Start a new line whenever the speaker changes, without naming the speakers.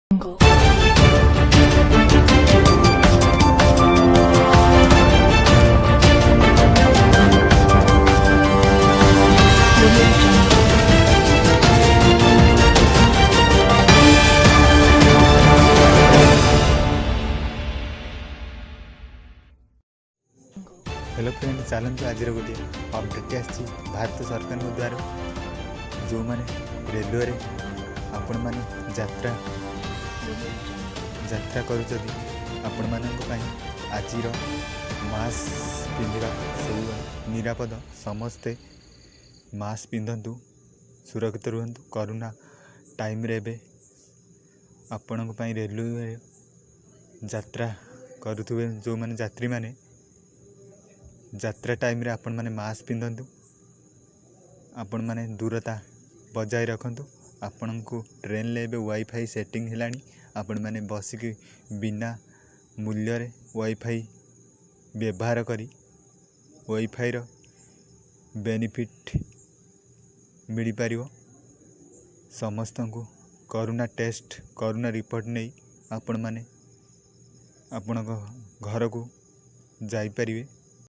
Hello friend, चलते आज गोटे अपडेट आसी भारत सरकार द्वारा जो मैंने रेलवे आपण मैंने यात्रा आपण आज मास्क पिंधा सब निरापद समस्ते मास्क पिंधतु सुरक्षित रुहतु। कोरोना टाइम रे बे आपण रेलवे यात्रा करुवे जो मैंने यात्री माने यात्रा टाइम रे आपण माने मास्क पिंधतु, आपण माने दूरता बजाय रखतु। आपण को ट्रेन ले बे वाईफाई सेटिंग हेलानी, आपण माने बसिक बिना मूल्य रे वाईफाई व्यवहार करी वाईफाई रो बेनिफिट मिल पारिबो। समस्त को कोरोना टेस्ट कोरोना रिपोर्ट नहीं आपण माने आपण घर को जाई परिवे।